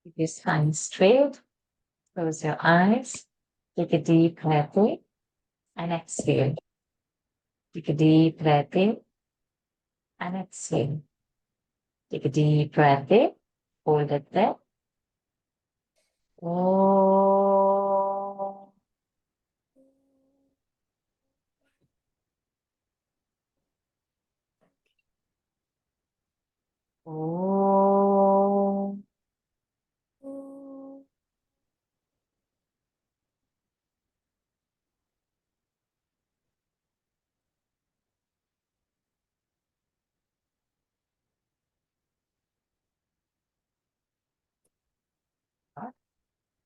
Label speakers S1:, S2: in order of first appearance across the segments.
S1: Keep your spine straight. Close your eyes. Take a deep breath in and exhale. Take a deep breath in and exhale. Take a deep breath in. Hold it there. Oh. Oh.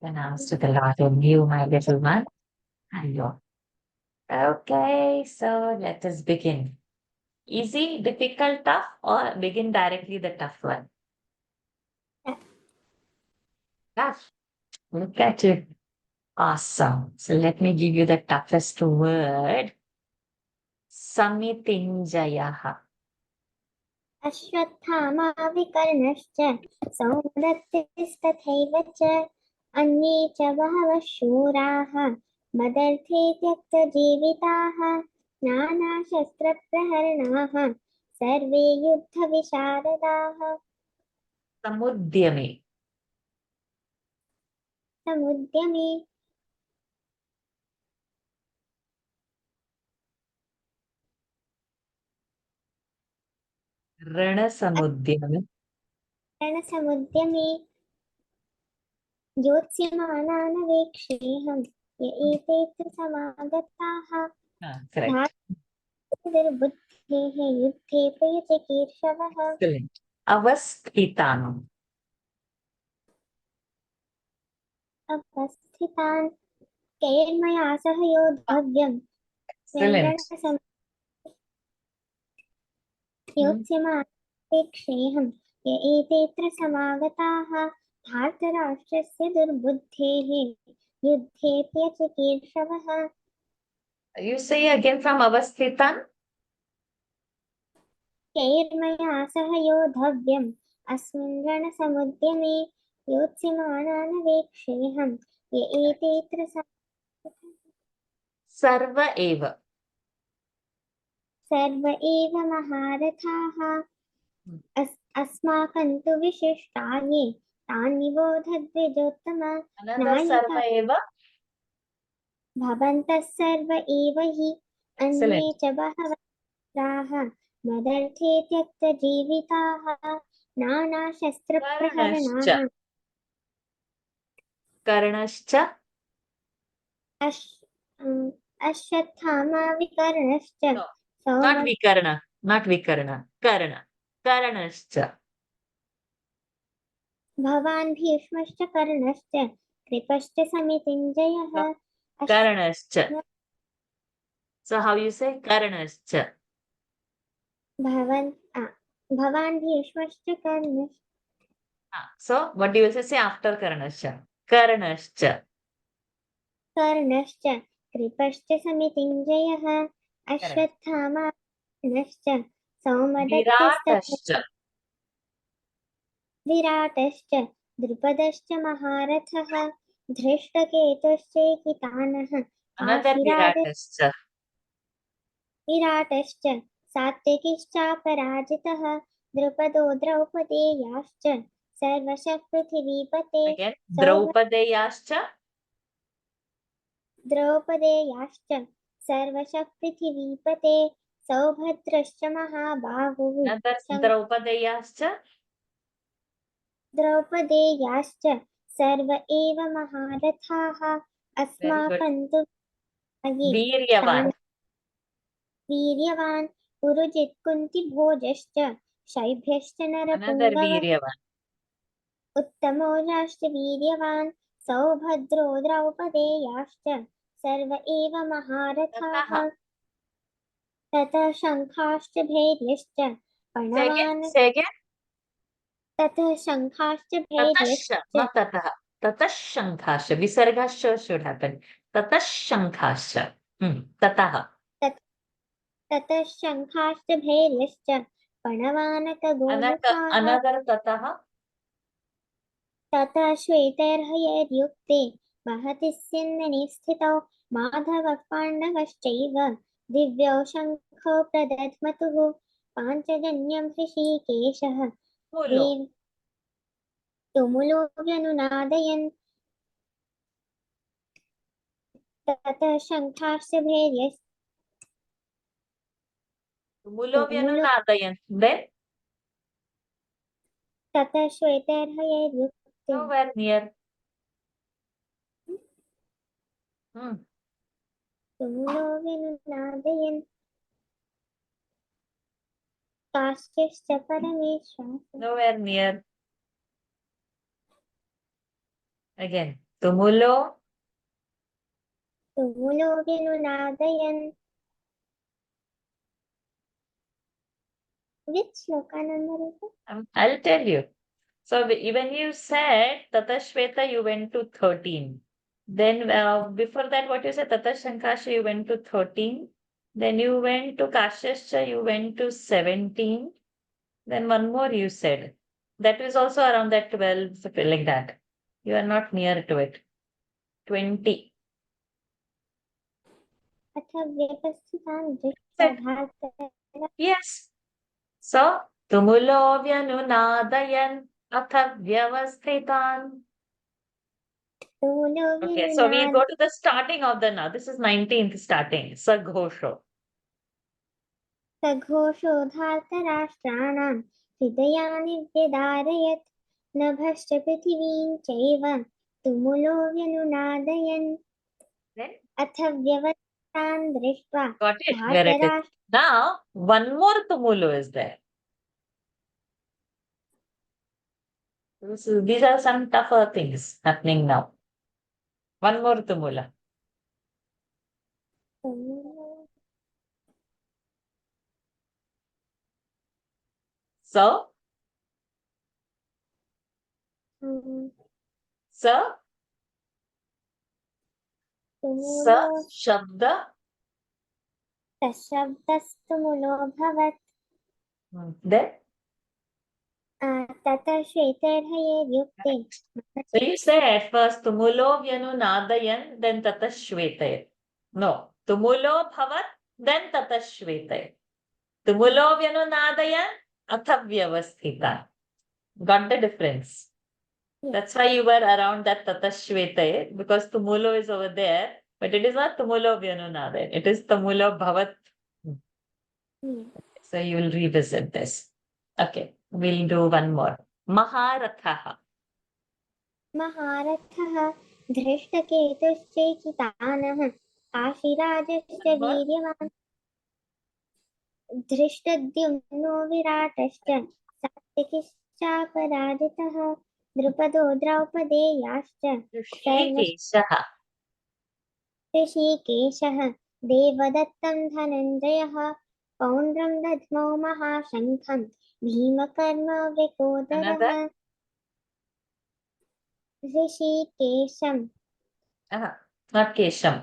S1: Then ask to the Lord and you, my little one. And you. Okay, so let us begin. Easy, difficult, tough, or begin directly the tough one? Tough. Look at you. Awesome. So let me give you the toughest word. Samitinjayaha.
S2: Ashwatthama विकर्णश्च सौमदत्तिस्तथैव च अन्ये च बहवः शूराः मदर्थे त्यक्तजीविताः नानाशस्त्रप्रहरणाः सर्वे युद्धविशारदाः
S1: Samudyame.
S2: समुद्यमे
S1: Ranasamudyame.
S2: रणसमुद्यमे ज्योत्स्यमानानवेक्षेऽहं य एते समागताः
S1: Correct.
S2: धार्तुर्बुद्धेः युद्धे प्रयुचिकीर्षवः
S1: Excellent. Avasthitanam.
S2: अवस्थितान् कैर्मया सह योद्धव्यम्
S1: Excellent.
S2: योत्स्यमापेक्षेऽहं य एतेऽत्र समागताः धार्तराष्ट्रस्य दुर्बुद्धेः युद्धेऽप्यचिकीर्षवः
S1: You say again from Avasthitan.
S2: कैर्मया सह योद्धव्यम् अस्मिन् रणसमुद्यमे योत्स्यमानानवेक्षेऽहं य एतेऽत्र
S1: Sarva eva.
S2: सर्व एव महारथाः अस्माकं तु विशिष्टानि तानि बोधद्विजोत्तम
S1: Another sarva eva.
S2: भवन्तः सर्व एव हि अन्ये च बहवः मदर्थे त्यक्तजीविताः नानाशस्त्रप्रहरणाः
S1: Karnascha.
S2: अश्वत्थामा विकर्णश्च
S1: No, not Vikarna. Not Vikarna. Karna. Karnascha.
S2: भवान् भीष्मश्च कर्णश्च कृपश्च समितिञ्जयः
S1: Karnascha. So how you say Karnascha?
S2: भवान् भीष्मश्च कर्णश्च
S1: So what do you say after Karnascha? Karnascha.
S2: कर्णश्च कृपश्च समितिञ्जयः अश्वत्थामा कर्णश्च सौमदत्तिस्तथा विराटश्च द्रुपदश्च महारथः धृष्टकेतुश्चैकितानः विराटश्च सात्विकिश्चापराजितः द्रुपदो द्रौपदेयाश्च सर्वशः पृथिवीपते द्रौपदेयाश्च सर्वशः पृथिवीपते सौभद्रश्च महाबाहुः द्रौपदेयाश्च सर्व एव महारथाः अस्माकं तु वीर्यवान् पुरुजित् कुन्तिभोजश्च शैभ्यश्च नरपुङ्गवः उत्तमो राष्ट्रवीर्यवान् सौभद्रो द्रौपदेयाश्च सर्व एव महारथाः ततः शङ्खाश्च भैर्यश्च पणवान् ततः शङ्खाश्च भैर्यश्च
S1: ततः शङ्खाश्च विसर्गश्च should happen. ततः शङ्खाश्च.
S2: ततः शङ्खाश्च भैर्यश्च पणवानकगोमुखाः
S1: another ततः
S2: ततः श्वेतैर्हयैर्युक्ते महति स्यन्दने स्थितौ माधवः पाण्डवश्चैव दिव्यौ शङ्खौ प्रदध्मतुः पाञ्चजन्यं हृषीकेशः
S1: Tumulo.
S2: तुमुलो व्यनुनादयन् ततः शङ्खाश्च भैर्यश्च
S1: Tumulo
S2: तुमुलो
S1: Vyanunadayan. Then
S2: ततः श्वेतैर्हयैर्युक्ते
S1: nowhere near.
S2: तुमुलो व्यनुनादयन् काश्चिश्च परमेश्वरः
S1: Nowhere near. Again. Tumulo.
S2: तुमुलो व्यनुनादयन् Which shloka number is it?
S1: I'll tell you. So when you said Tatashveta, you went to 13. Then before that, what you said, Tatashankasha, you went to 13. Then you went to Kashascha, you went to 17. Then one more you said. That was also around that 12, something like that. You are not near to it. 20.
S2: अथ व्यवस्थितान् दृष्ट्वा
S1: Yes. So, Tumulo Vyanunadayan Atha Vyavasthitan. Okay, so we go to the starting of the now. This is 19th starting. Saghosho.
S2: सघोषो धार्तराष्ट्राणां हृदयानि व्यदारयत् नभश्च पृथिवीं चैव तुमुलो व्यनुनादयन्
S1: Then
S2: अथ व्यवस्थितान् दृष्ट्वा
S1: got it. Where it is. Now, one more Tumulo is there. These are some tougher things happening now. One more Tumula. So, Sa Shabda.
S2: सशब्दस्तुमुलो भवत्
S1: Then,
S2: ततः श्वेतैर्हयैर्युक्ते
S1: so you say at first Tumulo Vyanunadayan, then Tatashvetay. No, Tumulo Bhavat, then Tatashvetay. Tumulo Vyanunadayan, Athavyavasthita. Got the difference?
S2: Yes.
S1: That's why you were around that Tatashvetay, because Tumulo is over there, but it is not Tumulo Vyanunadayan. It is Tumulo Bhavat. So you will revisit this. Okay, we'll do one more. Maharathaha.
S2: महारथः धृष्टकेतुश्चैकितानः काशीराजश्च वीर्यवान् धृष्टद्युम्नो विराटश्च सात्विकिश्चापराजितः द्रुपदो द्रौपदेयाश्च
S1: ऋषिकेशः.
S2: ऋषिकेशः देवदत्तं धनञ्जयः पौण्ड्रं दध्मौ महाशङ्खं भीमकर्म वृकोदरः
S1: Another?
S2: ऋषिकेशं
S1: Not Kesham.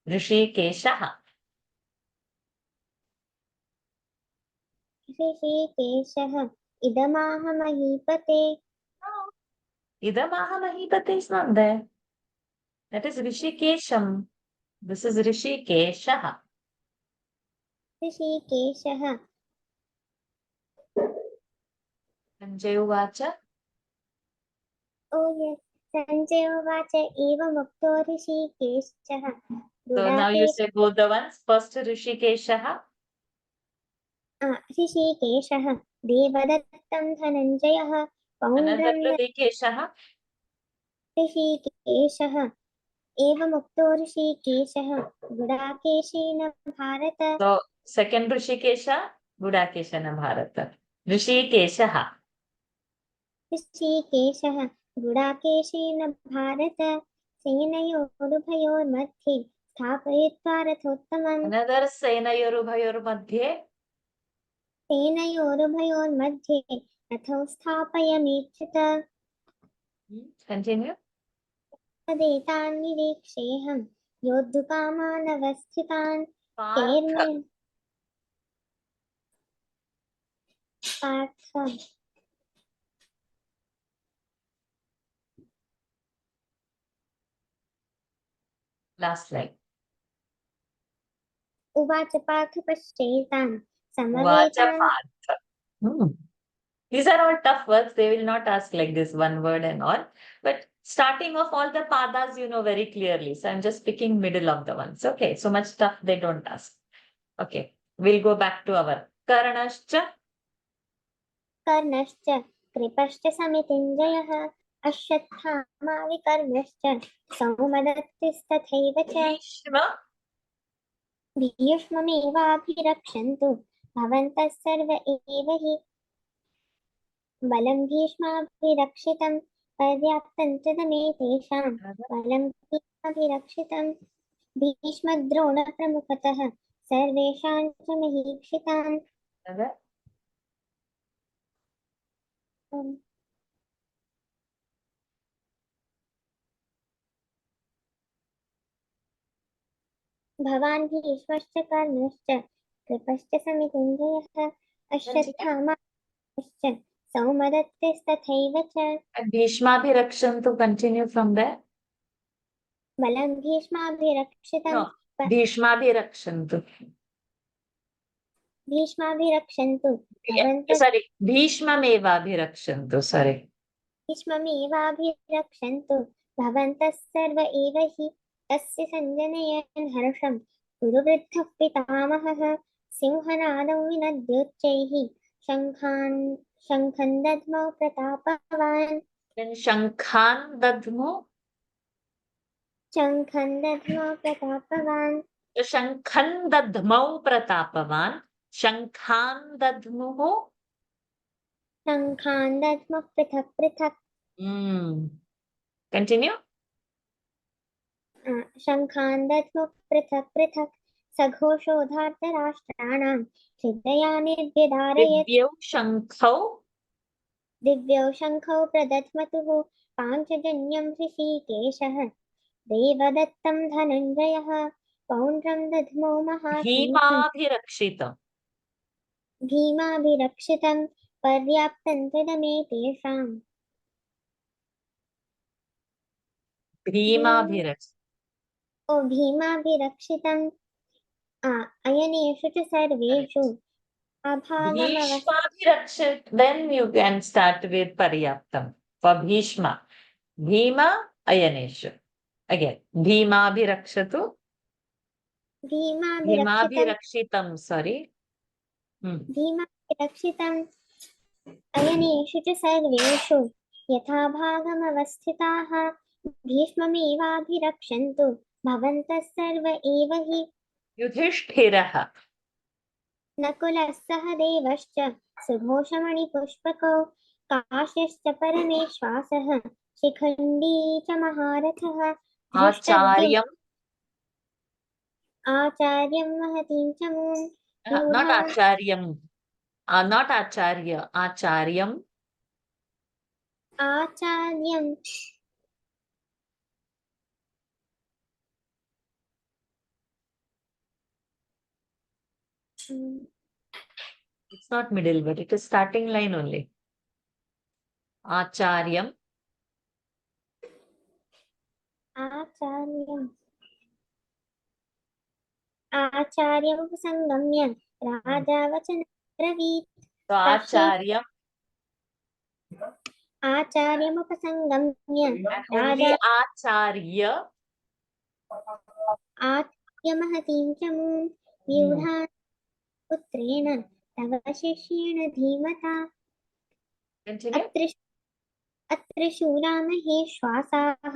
S1: ऋषिकेशः.
S2: ऋषिकेशः इदमाह महीपते
S1: Idamaha Mahipate is not there. That is Rishikesham. This is Rishikeshaha.
S2: ऋषिकेशः
S1: Sanjay Uvacha.
S2: Oh yes, Sanjay उवाच एवमुक्तो ऋषिकेशः
S1: So now you say both the ones. First Rishikeshaha.
S2: ऋषिकेशः देवदत्तं धनञ्जयः
S1: Another
S2: पौण्ड्रं
S1: ऋषिकेशः.
S2: ऋषिकेशः एवमुक्तो ऋषिकेशः गुडाकेशेन Bharata
S1: So second Rishikesha, Gudakeshana Bharata. Rishikeshaha.
S2: ऋषिकेशः गुडाकेशेन भारत सेनयोरुभयोर्मध्ये स्थापयित्वा रथोत्तमम्
S1: Another Senayorubhayor Madhye.
S2: सेनयोरुभयोर्मध्ये रथौ स्थापयमीच्युत
S1: Continue.
S2: तदेतान् निरीक्षेऽहं योद्धुकामानवस्थितान्
S1: Partha.
S2: Partha
S1: Last line.
S2: उवाच पार्थ पश्चेतान्
S1: Uvacha
S2: समवेतान्
S1: Partha. These are all tough words. They will not ask like this one word and all. But starting of all the padas, you know very clearly. So I'm just picking middle of the ones. Okay. So much stuff they don't ask. Okay. We'll go back to our Karanascha.
S2: कर्णश्च कृपश्च समितिञ्जयः अश्वत्थामा विकर्णश्च सौमदत्तिस्तथैव च
S1: Bhishma.
S2: भीष्ममेवाभिरक्षन्तु भवन्तः सर्व एव हि बलं भीष्माभिरक्षितं पर्याप्तं च दमे तेषां बलं भीष्माभिरक्षितं भीष्मद्रोणप्रमुखतः सर्वेषां च महीक्षितान् भवान् भीष्मश्च कर्णश्च कृपश्च समितिञ्जयः अश्वत्थामाश्च सौमदत्तिस्तथैव च
S1: Bhishma Bhirakshantu. Continue from there.
S2: बलं भीष्माभिरक्षितं
S1: No. Bhishma Bhirakshantu.
S2: भीष्माभिरक्षन्तु भवन्तः
S1: Sorry. Bhishma Meva Bhirakshantu. Sorry.
S2: भीष्ममेवाभिरक्षन्तु भवन्तः सर्व एव हि तस्य सञ्जनयन् हर्षं कुरुवृद्धः पितामहः सिंहनादौ विनद्योच्चैः शङ्खं दद्मौ प्रतापवान्
S1: Then Shankhan Dadmu.
S2: शङ्खं दद्मौ प्रतापवान्
S1: Shankhan Dadmau Pratapavan. Shankhan Dadmuhu.
S2: शङ्खान् दद्मौ पृथक् पृथक्
S1: Continue.
S2: शङ्खान् दद्मौ पृथक् पृथक् सघोषोधार्तराष्ट्राणां हृदयानि व्यधारयत्
S1: Divyau Shankhau.
S2: दिव्यौ शङ्खौ प्रदध्मतुः पाञ्चजन्यं हृषीकेशः देवदत्तं धनञ्जयः पौण्ड्रं दध्मौ महासेनं
S1: Bhimabhirakshitam.
S2: भीमाभिरक्षितं पर्याप्तं च दमे तेषां भीमाभिरक्षितं अयनेषु च सर्वेषु अभागमवस्थितं
S1: Bhishmabhirakshit. Then you can start with Paryaptam. For Bhishma. Bhima Ayaneshu. Again. Bhimabhirakshatu. Bhimabhirakshitam. Sorry.
S2: भीमाभिरक्षितम् अयनेषु च सर्वेषु यथा भागमवस्थिताः भीष्ममेवाभिरक्षन्तु भवन्तः सर्व एव हि
S1: Yudhishthirah.
S2: नकुलः सहदेवश्च सुघोषमणिपुष्पकौ काश्यश्च परमेश्वासः शिखण्डी च महारथः धृष्टद्युम्न
S1: Acharyam.
S2: आचार्यं महतीं च मूम्
S1: Not Acharyam. Not Acharya. Acharyam.
S2: आचार्यं
S1: It's not middle, but it is starting line only. Acharyam.
S2: आचार्यमुपसंगम्य राजा वचनं ब्रवीत्
S1: So Acharyam.
S2: आचार्यमुपसंगम्य
S1: Only
S2: राजा
S1: Acharya.
S2: आचार्यमहतीं च मूं व्यूढा पुत्रेण तव शिष्येण धीमता
S1: Continue.
S2: अत्र शूरा महेश्वासाः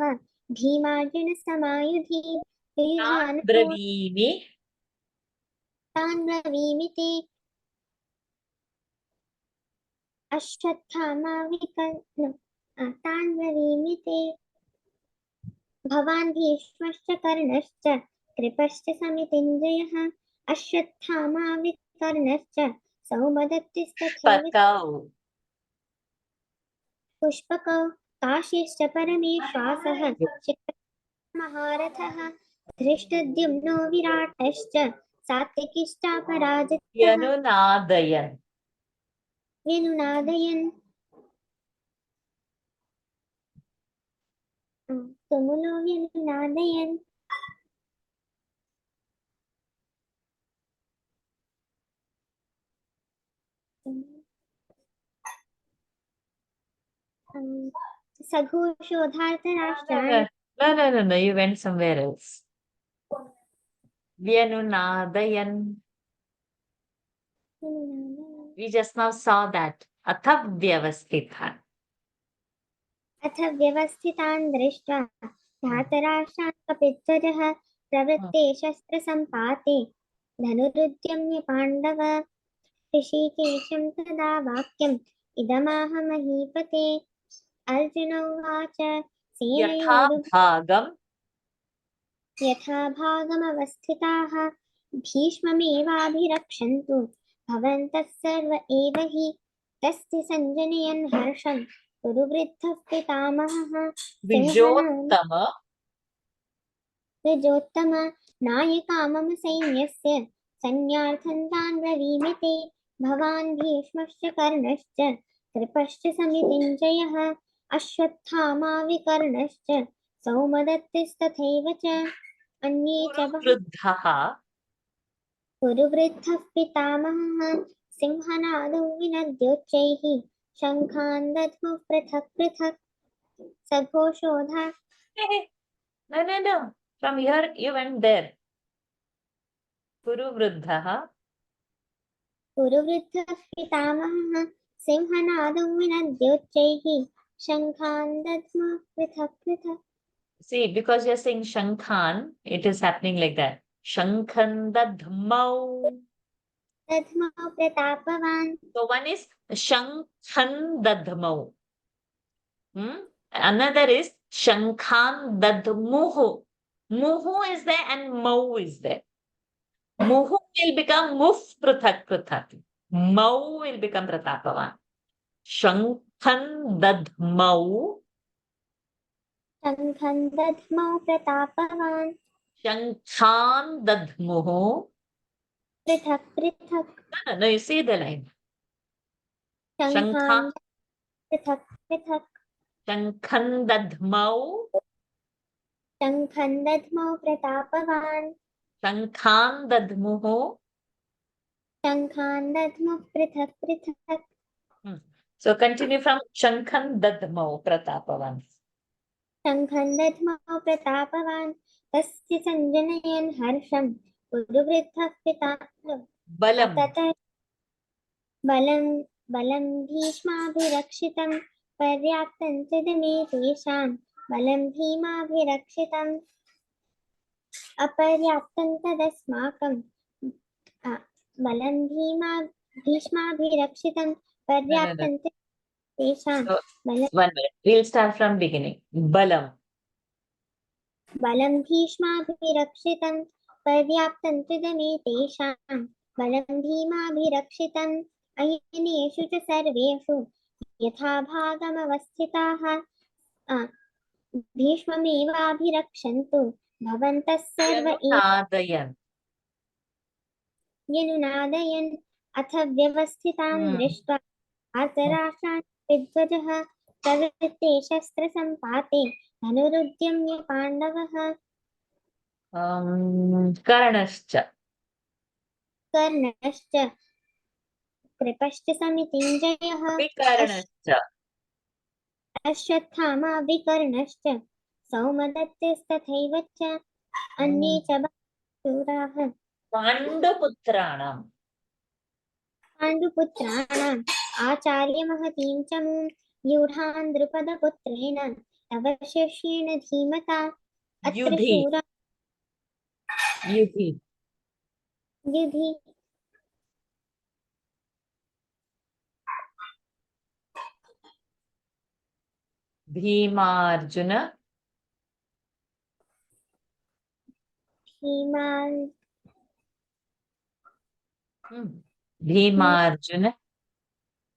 S2: भीमार्जुनसमायुधि युयुधान
S1: Bravini.
S2: तान् ब्रवीमि ते अश्वत्थामा तान् ब्रवीमि ते भवान् भीष्मश्च कर्णश्च कृपश्च समितिञ्जयः अश्वत्थामा विकर्णश्च सौमदत्तिस्तथैव
S1: Pakau.
S2: पुष्पकौ काशीश्च परमेश्वासः महारथः धृष्टद्युम्नो विराटश्च सात्विकिश्चापराजितः
S1: Yanunadayan.
S2: विनुनादयन् तुमुलो विनुनादयन् सघोषोधार्तराष्ट्राणि
S1: No, you went somewhere else. Vyanunadayan. We just now saw that. Athav vyavastithan.
S2: अथ व्यवस्थितान् दृष्ट्वा धातराष्ट्रान् कपिध्वजः प्रवृत्ते शस्त्रसम्पाते धनुरुद्यम्य पाण्डव ऋषिकेशं तदा वाक्यम् इदमाह महीपते अर्जुन उवाच
S1: Yatha
S2: सेनयोरुभयोर्
S1: bhagam.
S2: यथा भागमवस्थिताः भीष्ममेवाभिरक्षन्तु भवन्तः सर्व एव हि तस्य सञ्जनयन् हर्षम् कुरुवृद्धः पितामहः सिंहनाद
S1: Vijottama.
S2: द्विजोत्तम नायका मम सैन्यस्य सैन्यार्थं तान् ब्रवीमि ते भवान् भीष्मश्च कर्णश्च कृपश्च समितिञ्जयः अश्वत्थामा विकर्णश्च सौमदत्तिस्तथैव च अन्ये च
S1: Vruddhaha.
S2: कुरुवृद्धः पितामहः सिंहनादौ विनद्योच्चैः शङ्खान् दध्मुः पृथक् पृथक् सघोषोधा
S1: No. From here you went there. Kuru vruddhaha.
S2: कुरुवृद्धः पितामहः सिंहनादं विनद्योच्चैः शङ्खान् दध्मुः पृथक् पृथक्
S1: See, because you're saying Shankhan, it is happening like that. Shankhan dadhmau.
S2: दध्मौ प्रतापवान्
S1: So one is Shankhan dadhmau. Another is Shankhan dadmuhu. Muhu is there and mau is there. Muhu will become muf prathak prathak. Mau will become pratapavan. Shankhan dadmau.
S2: शङ्खं दध्मौ प्रतापवान्
S1: Shankhan dadmuhu.
S2: पृथक् पृथक्
S1: No, you see the line.
S2: शङ्खान्
S1: Shankhan,
S2: पृथक् पृथक्
S1: Shankhan dadmau.
S2: शङ्खं दध्मौ प्रतापवान्
S1: Shankhan dadmuhu.
S2: शङ्खान् दध्मुः पृथक् पृथक्
S1: So continue from Shankhan dadmau pratapavan.
S2: शङ्खं दध्मौ प्रतापवान् तस्य सञ्जनयन् हर्षं कुरुवृद्धः पिता
S1: Balam.
S2: ततः बलं भीष्माभिरक्षितं पर्याप्तं च दमे तेषां बलं भीमाभिरक्षितम् अपर्याप्तं तदस्माकं बलं भीष्माभिरक्षितं पर्याप्तं च तेषां
S1: So,
S2: बलं
S1: 1 minute. We'll start from beginning. Balam.
S2: बलं भीष्माभिरक्षितं पर्याप्तं च दमे तेषां बलं भीमाभिरक्षितम् अयनेषु च सर्वेषु यथा भागमवस्थिताः भीष्ममेवाभिरक्षन्तु भवन्तः सर्व एव
S1: Yanunadayan.
S2: यनुनादयन् अथ व्यवस्थितान् दृष्ट्वा धार्तराष्ट्रान् विध्वजः प्रवृत्ते शस्त्रसम्पाते धनुरुद्यम्य पाण्डवः
S1: Karanascha.
S2: कर्णश्च कृपश्च समितिञ्जयः
S1: Vikaranascha.
S2: अश्वत्थामा विकर्णश्च सौमदत्तिस्तथैव च अन्ये च शूराः
S1: Panduputranam.
S2: पाण्डुपुत्राणाम् आचार्यमहतीं च मूं व्यूढान् द्रुपदपुत्रेण तव शिष्येण धीमता अत्र
S1: Yudhi.
S2: शूरा
S1: Yudhi.
S2: युधि
S1: Bhimarjuna.
S2: भीमान्
S1: Bhimarjuna.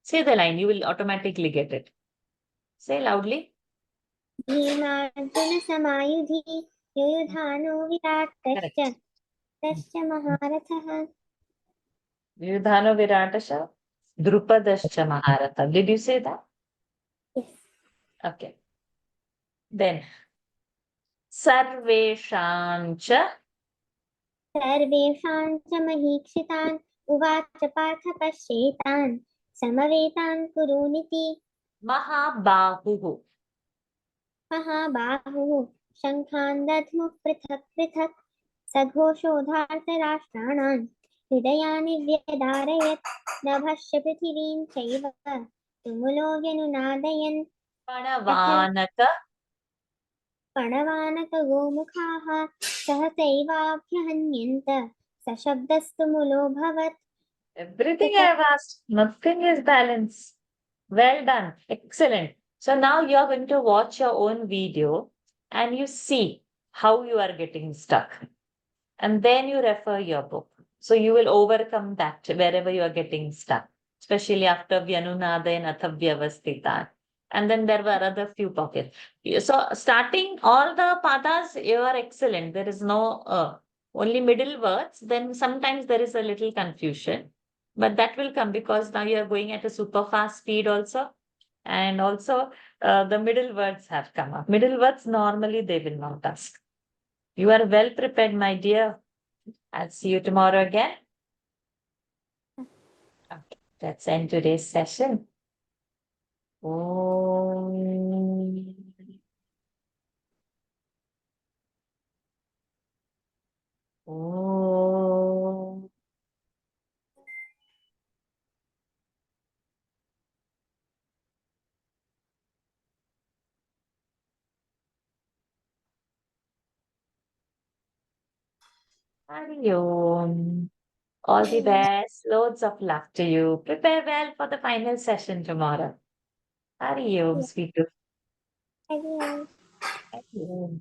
S1: Say the line, you will automatically get it. Say loudly.
S2: भीमार्जुनसमायुधि युयुधानो विराटश्च
S1: Correct.
S2: तश्च महारथः
S1: Yudhano Viratasha. Drupadascha Maharatha. Did you say that?
S2: Yes.
S1: Okay. Then Sarveshancha.
S2: सर्वेषां च महीक्षितान् उवाच पार्थ पश्येतान् समवेतान् कुरूनिति
S1: Mahabahuhu.
S2: महाबाहुः शङ्खान् दध्मुः पृथक् पृथक् सघोषोधार्तराष्ट्राणां हृदयानि व्यदारयत् नभश्च पृथिवीं चैव तुमुलो व्यनुनादयन् अथ
S1: Panavanaka.
S2: पणवानकगोमुखाः सहसैवाभ्यहन्यन्त सशब्दस्तुमुलोऽभवत्
S1: Everything I have asked. Nothing is balanced. Well done. Excellent. So now you are going to watch your own video and you see how you are getting stuck. And then you refer your book. So you will overcome that wherever you are getting stuck, especially after Vyanunada and Athavyavastita. And then there were other few pockets. So starting all the padas, you are excellent. There is no only middle words. Then sometimes there is a little confusion, but that will come because now you are going at a super fast speed also. And also the middle words have come up. Middle words normally they will not ask. You are well prepared, my dear. I'll see you tomorrow again. Okay, let's end today's session. Om. Om. Hari Om. All the best. Loads of luck to you. Prepare well for the final session tomorrow. Hari Om, sweet.
S2: Everyone.
S1: Hari Om.